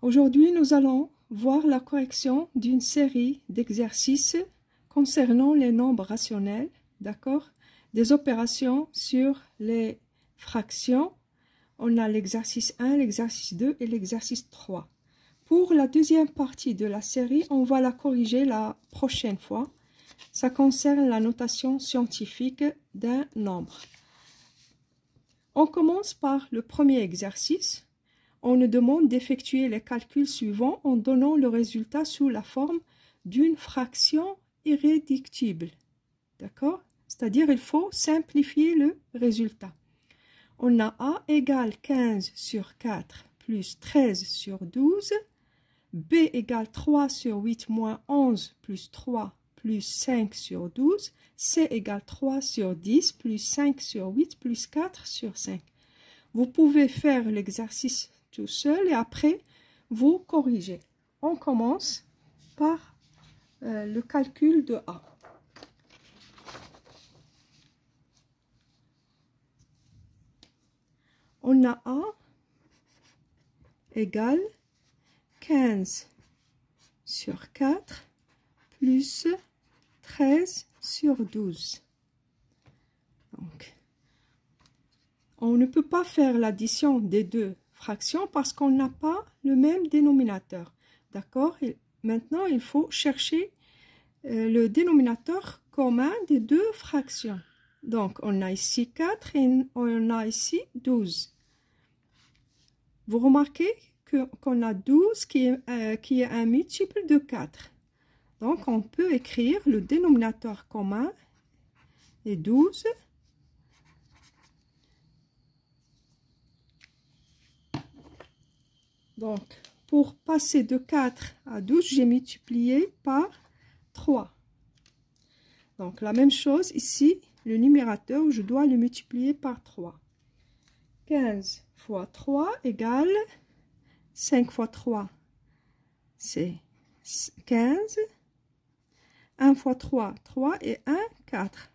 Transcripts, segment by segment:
Aujourd'hui, nous allons voir la correction d'une série d'exercices concernant les nombres rationnels, d'accord? Des opérations sur les fractions. On a l'exercice 1, l'exercice 2 et l'exercice 3. Pour la deuxième partie de la série, on va la corriger la prochaine fois. Ça concerne la notation scientifique d'un nombre. On commence par le premier exercice. On nous demande d'effectuer les calculs suivants en donnant le résultat sous la forme d'une fraction irréductible. D'accord? C'est-à-dire il faut simplifier le résultat. On a A égale 15 sur 4 plus 13 sur 12. B égale 3 sur 8 moins 11 plus 3 plus 5 sur 12. C égale 3 sur 10 plus 5 sur 8 plus 4 sur 5. Vous pouvez faire l'exercice tout seul et après vous corrigez. On commence par le calcul de A. On a A égale 15 sur 4 plus 13 sur 12. Donc, on ne peut pas faire l'addition des deux fractions parce qu'on n'a pas le même dénominateur. D'accord? Maintenant, il faut chercher le dénominateur commun des deux fractions. Donc, on a ici 4 et on a ici 12. Vous remarquez qu'on a 12 qui est un multiple de 4. Donc, on peut écrire le dénominateur commun est 12. Donc, pour passer de 4 à 12, j'ai multiplié par 3. Donc, la même chose ici, le numérateur, je dois le multiplier par 3. 15 fois 3 égale 5 fois 3, c'est 15. 1 fois 3, 3 et 1, 4.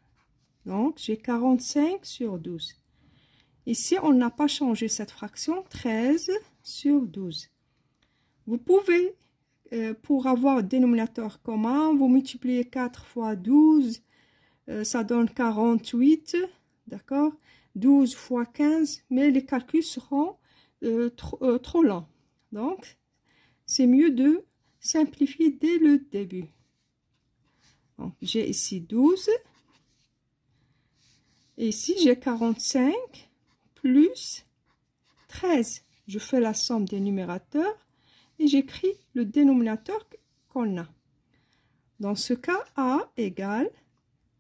Donc, j'ai 45 sur 12. Ici, on n'a pas changé cette fraction, 13 sur 12. Vous pouvez, pour avoir dénominateur commun, vous multipliez 4 fois 12, ça donne 48, d'accord? 12 fois 15, mais les calculs seront trop lents. Donc, c'est mieux de simplifier dès le début. J'ai ici 12. Et ici, j'ai 45 plus 13. Je fais la somme des numérateurs et j'écris le dénominateur qu'on a. Dans ce cas, A égale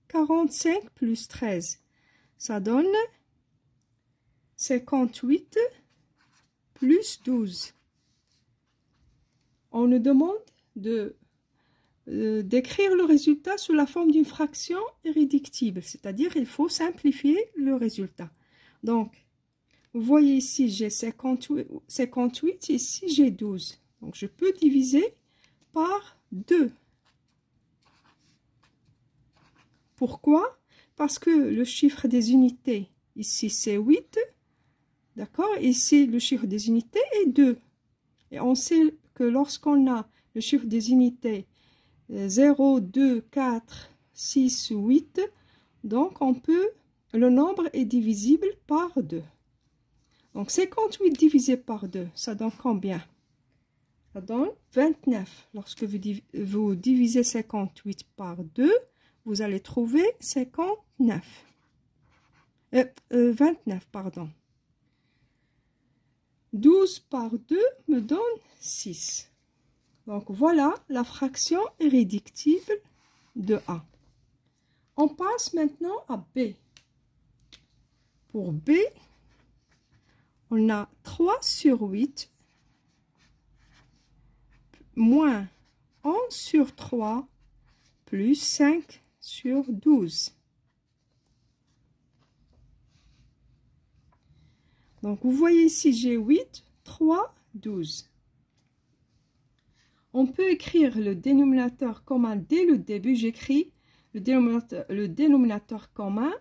45 plus 13. Ça donne 58 plus 12. On nous demande d'écrire le résultat sous la forme d'une fraction irréductible, c'est-à-dire il faut simplifier le résultat. Donc, vous voyez ici, j'ai 58, ici j'ai 12. Donc, je peux diviser par 2. Pourquoi? Parce que le chiffre des unités, ici c'est 8, d'accord? Ici, le chiffre des unités est 2. Et on sait que lorsqu'on a le chiffre des unités 0, 2, 4, 6, 8. Donc, le nombre est divisible par 2. Donc, 58 divisé par 2, ça donne combien? Ça donne 29. Lorsque vous divisez 58 par 2, vous allez trouver 29, pardon. 12 par 2 me donne 6. Donc, voilà la fraction irréductible de A. On passe maintenant à B. Pour B, on a 3 sur 8 moins 11 sur 3 plus 5 sur 12. Donc, vous voyez ici, j'ai 8, 3, 12. On peut écrire le dénominateur commun dès le début. J'écris le dénominateur commun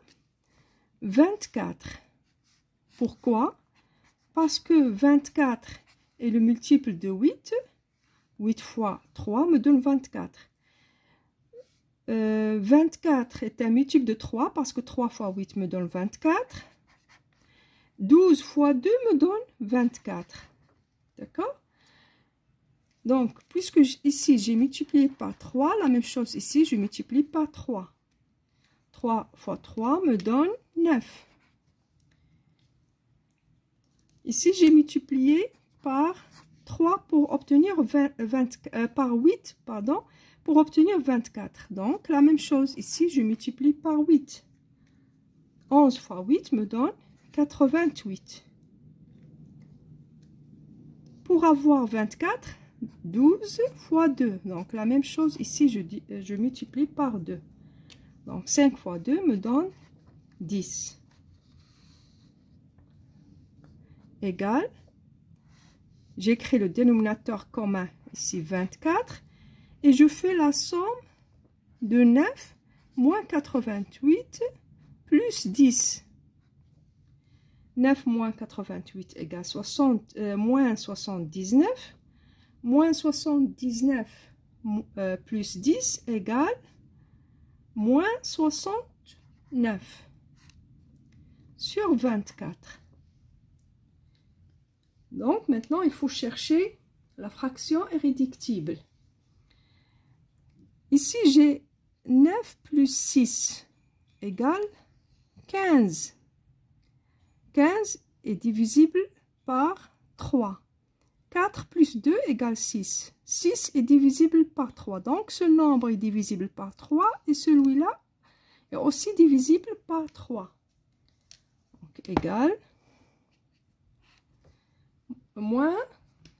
24. Pourquoi? Parce que 24 est le multiple de 8. 8 fois 3 me donne 24. 24 est un multiple de 3 parce que 3 fois 8 me donne 24. 12 fois 2 me donne 24. D'accord? Donc, puisque ici j'ai multiplié par 3, la même chose ici, je multiplie par 3. 3 fois 3 me donne 9. Ici, j'ai multiplié par 3 pour obtenir par 8, pardon, pour obtenir 24. Donc, la même chose ici, je multiplie par 8. 11 fois 8 me donne 88. Pour avoir 24, 12 fois 2. Donc, la même chose ici, je multiplie par 2. Donc, 5 fois 2 me donne 10. Égal. J'écris le dénominateur commun ici 24. Et je fais la somme de 9 moins 88 plus 10. 9 moins 88 égale moins 79. Moins 79 plus 10 égale moins 69 sur 24. Donc, maintenant, il faut chercher la fraction irréductible. Ici, j'ai 9 plus 6 égale 15. 15 est divisible par 3. 4 plus 2 égale 6. 6 est divisible par 3. Donc, ce nombre est divisible par 3 et celui-là est aussi divisible par 3. Donc, égal. Moins,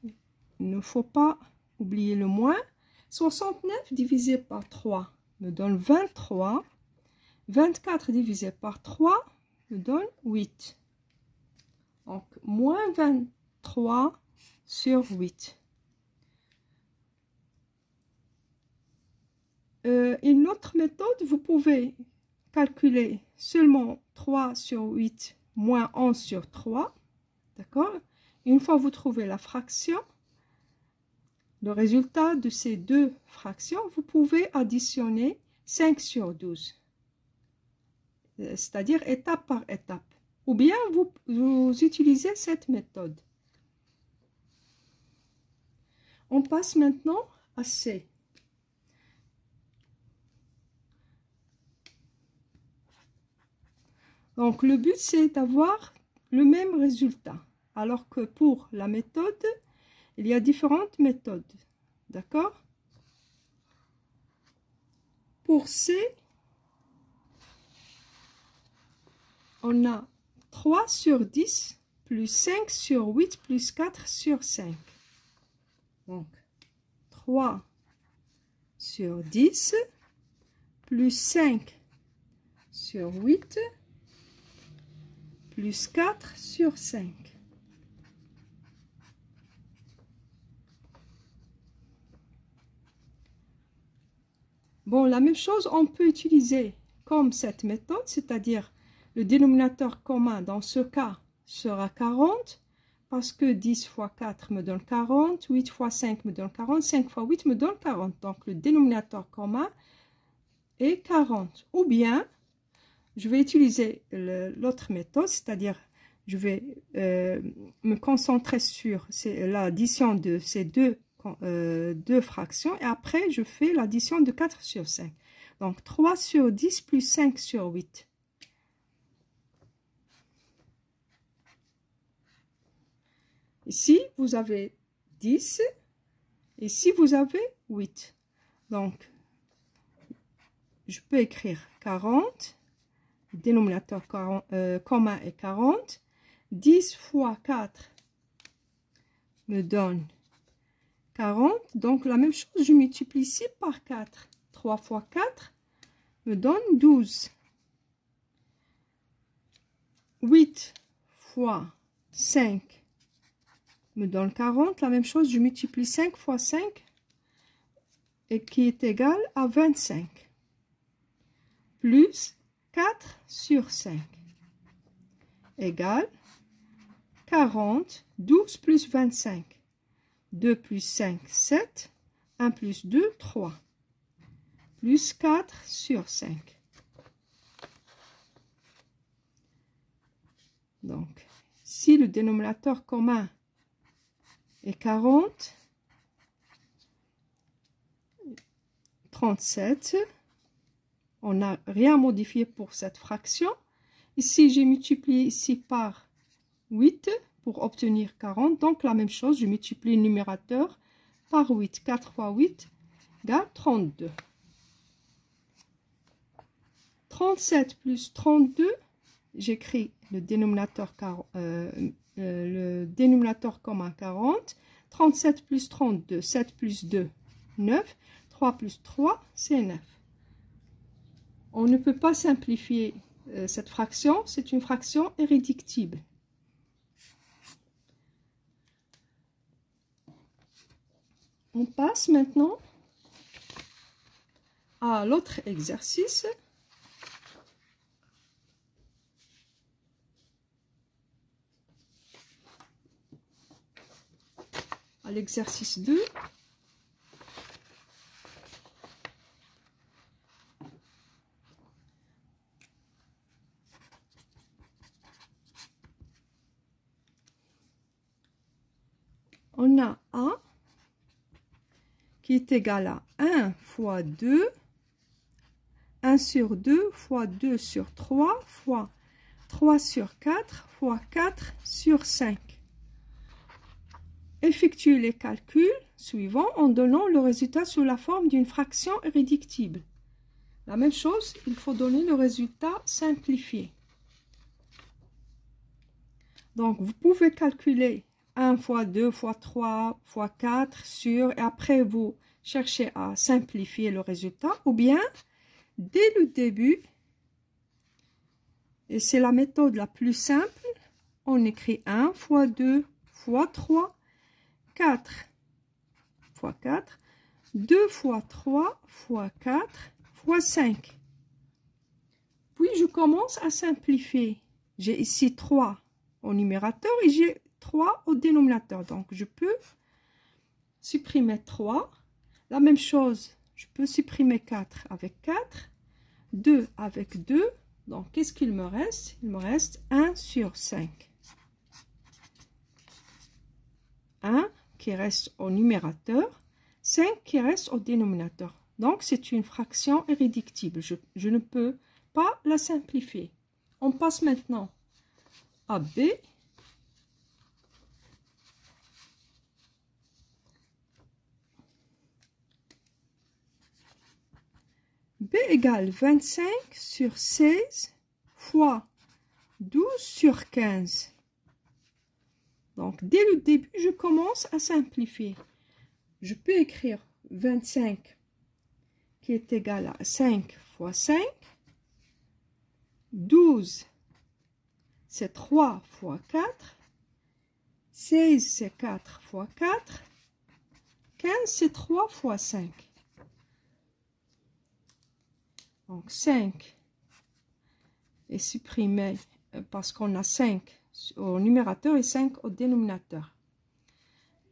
il ne faut pas oublier le moins. 69 divisé par 3 me donne 23. 24 divisé par 3 me donne 8. Donc, moins 23 sur 8. Une autre méthode, vous pouvez calculer seulement 3 sur 8 moins 11 sur 3. D'accord? Une fois vous trouvez la fraction, le résultat de ces deux fractions, vous pouvez additionner 5 sur 12. C'est-à-dire étape par étape. Ou bien vous utilisez cette méthode. On passe maintenant à C. Donc, le but, c'est d'avoir le même résultat. Alors que pour la méthode, il y a différentes méthodes. D'accord? Pour C, on a 3 sur 10 plus 5 sur 8 plus 4 sur 5. Donc, 3 sur 10 plus 5 sur 8 plus 4 sur 5. Bon, la même chose, on peut utiliser comme cette méthode, c'est-à-dire le dénominateur commun dans ce cas sera 40, parce que 10 fois 4 me donne 40, 8 fois 5 me donne 40, 5 fois 8 me donne 40. Donc, le dénominateur commun est 40. Ou bien, je vais utiliser l'autre méthode, c'est-à-dire je vais me concentrer sur l'addition de ces deux fractions et après je fais l'addition de 4 sur 5. Donc 3 sur 10 plus 5 sur 8. Ici vous avez 10, ici vous avez 8. Donc je peux écrire 40, le dénominateur commun est 40. 10 fois 4 me donne 40. Donc, la même chose, je multiplie ici par 4. 3 fois 4 me donne 12. 8 fois 5 me donne 40. La même chose, je multiplie 5 fois 5 et qui est égal à 25. Plus 4 sur 5 égale 40. 12 plus 25 2 plus 5, 7. 1 plus 2, 3. Plus 4 sur 5. Donc, si le dénominateur commun est 40, 37, on n'a rien modifié pour cette fraction. Ici, j'ai multiplié ici par 8 pour obtenir 40. Donc, la même chose, je multiplie le numérateur par 8. 4 fois 8 égale 32. 37 plus 32, j'écris le dénominateur commun 40. 37 plus 32, 7 plus 2, 9. 3 plus 3, c'est 9. On ne peut pas simplifier cette fraction, c'est une fraction irréductible. On passe maintenant à l'autre exercice. À l'exercice 2. On a A qui est égal à 1 fois 2, 1 sur 2 fois 2 sur 3 fois 3 sur 4 fois 4 sur 5. Effectuez les calculs suivants en donnant le résultat sous la forme d'une fraction irréductible. La même chose, il faut donner le résultat simplifié. Donc, vous pouvez calculer 1 fois 2 fois 3 fois 4 sur, et après vous cherchez à simplifier le résultat, ou bien, dès le début, et c'est la méthode la plus simple, on écrit 1 fois 2 fois 3, 4 fois 4, 2 fois 3 fois 4 fois 5. Puis je commence à simplifier. J'ai ici 3 au numérateur et j'ai 3 au dénominateur. Donc je peux supprimer 3. La même chose, je peux supprimer 4 avec 4, 2 avec 2. Donc qu'est-ce qu'il me reste? Il me reste 1 sur 5. 1 qui reste au numérateur, 5 qui reste au dénominateur. Donc, c'est une fraction irréductible. Je ne peux pas la simplifier. On passe maintenant à B. B égale 25 sur 16 fois 12 sur 15. Donc, dès le début, je commence à simplifier. Je peux écrire 25 qui est égal à 5 fois 5. 12, c'est 3 fois 4. 16, c'est 4 fois 4. 15, c'est 3 fois 5. Donc, 5 est supprimé parce qu'on a 5 au numérateur et 5 au dénominateur.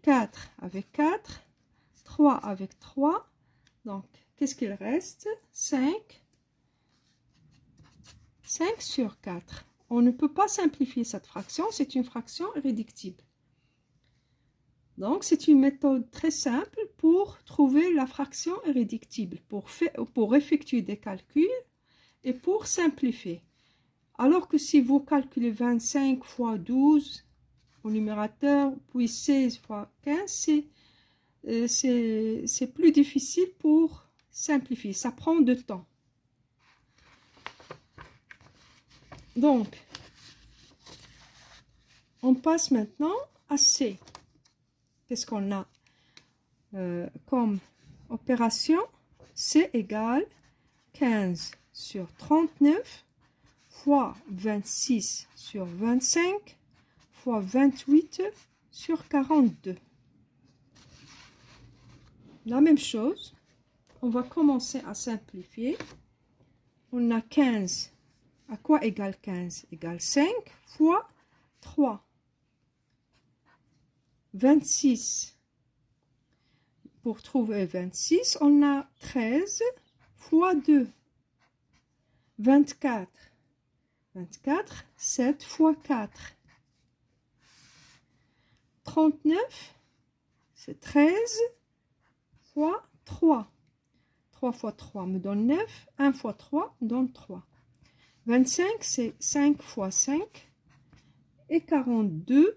4 avec 4, 3 avec 3. Donc, qu'est-ce qu'il reste? 5. 5 sur 4. On ne peut pas simplifier cette fraction, c'est une fraction irréductible. Donc, c'est une méthode très simple pour trouver la fraction irréductible, pour effectuer des calculs et pour simplifier. Alors que si vous calculez 25 fois 12 au numérateur, puis 16 fois 15, c'est plus difficile pour simplifier. Ça prend du temps. Donc, on passe maintenant à C. Qu'est-ce qu'on a comme opération? C égale 15 sur 39 fois 26 sur 25 fois 28 sur 42. La même chose, on va commencer à simplifier. On a 15. À quoi égale 15? Égale 5 fois 3. 26 pour trouver 26, on a 13 fois 2, 24. 24, 7 fois 4. 39, c'est 13 fois 3. 3 fois 3 me donne 9. 1 fois 3 me donne 3. 25, c'est 5 fois 5. Et 42,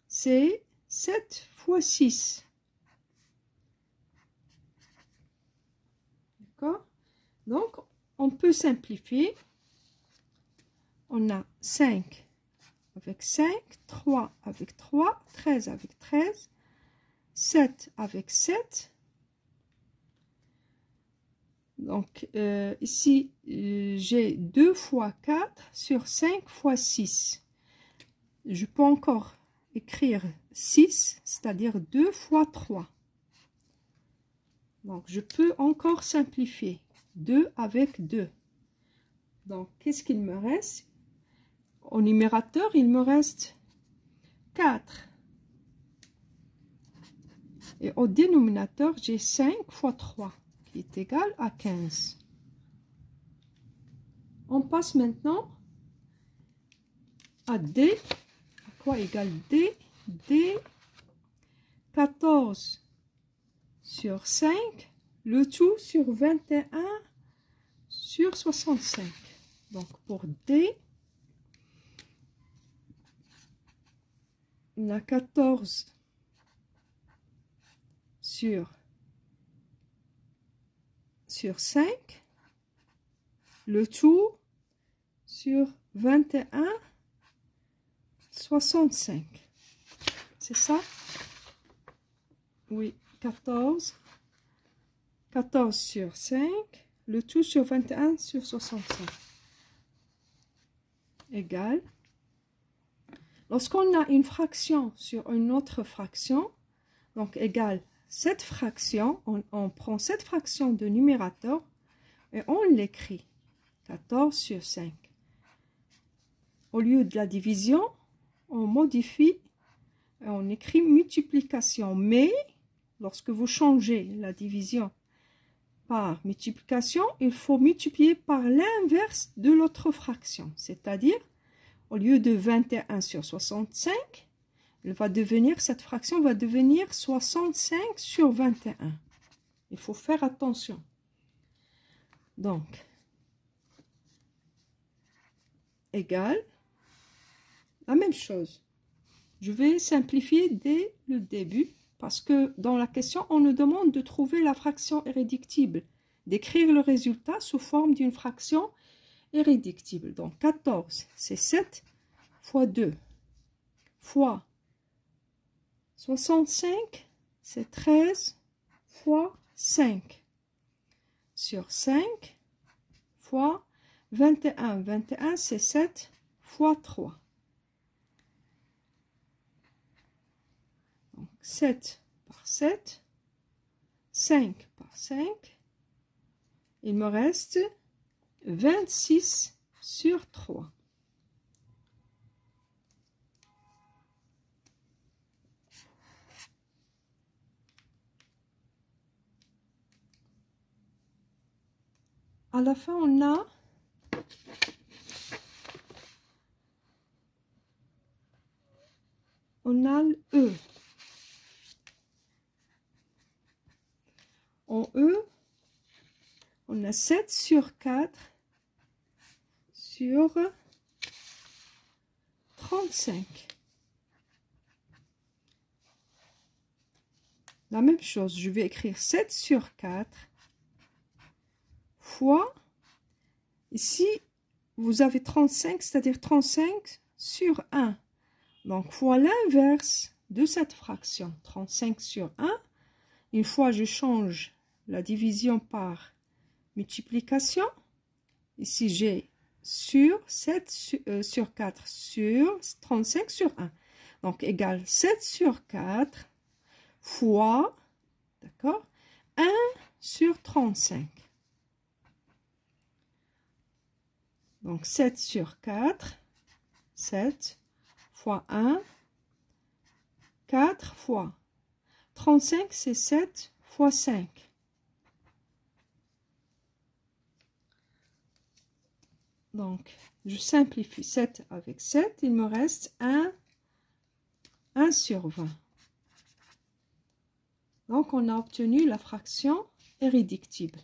c'est 7 fois 6. D'accord? Donc, on peut simplifier. On a 5 avec 5, 3 avec 3, 13 avec 13, 7 avec 7. Donc, ici, j'ai 2 fois 4 sur 5 fois 6. Je peux encore écrire 6, c'est-à-dire 2 fois 3. Donc, je peux encore simplifier. 2 avec 2. Donc, qu'est-ce qu'il me reste? Au numérateur, il me reste 4. Et au dénominateur, j'ai 5 fois 3, qui est égal à 15. On passe maintenant à D. À quoi égale D? D, 14 sur 5, le tout sur 21 sur 65. Donc, pour D, on a 14 sur 5, le tout sur 21, 65. C'est ça? Oui, 14 sur 5, le tout sur 21 sur 65. Égal. Lorsqu'on a une fraction sur une autre fraction, donc égale cette fraction, on prend cette fraction de numérateur et on l'écrit 14 sur 5. Au lieu de la division, on modifie et on écrit multiplication. Mais lorsque vous changez la division par multiplication, il faut multiplier par l'inverse de l'autre fraction, c'est-à-dire au lieu de 21 sur 65, cette fraction va devenir 65 sur 21. Il faut faire attention. Donc, égal, la même chose. Je vais simplifier dès le début parce que dans la question, on nous demande de trouver la fraction irréductible, d'écrire le résultat sous forme d'une fraction irréductible. Donc, 14, c'est 7 fois 2 fois 65, c'est 13 fois 5 sur 5 fois 21. 21, c'est 7 fois 3. Donc, 7 par 7, 5 par 5, il me reste 26 sur 3. À la fin, on a le E. En E, on a 7 sur 4 sur 35. La même chose, je vais écrire 7 sur 4 fois, ici, vous avez 35, c'est-à-dire 35 sur 1. Donc, fois l'inverse de cette fraction, 35 sur 1. Une fois je change la division par multiplication, ici j'ai sur 7 sur 4 sur 35 sur 1. Donc, égale 7 sur 4 fois, d'accord, 1 sur 35. Donc, 7 sur 4, 7 fois 1, 4 fois. 35, c'est 7 fois 5. Donc, je simplifie 7 avec 7. Il me reste 1 sur 20. Donc, on a obtenu la fraction irréductible.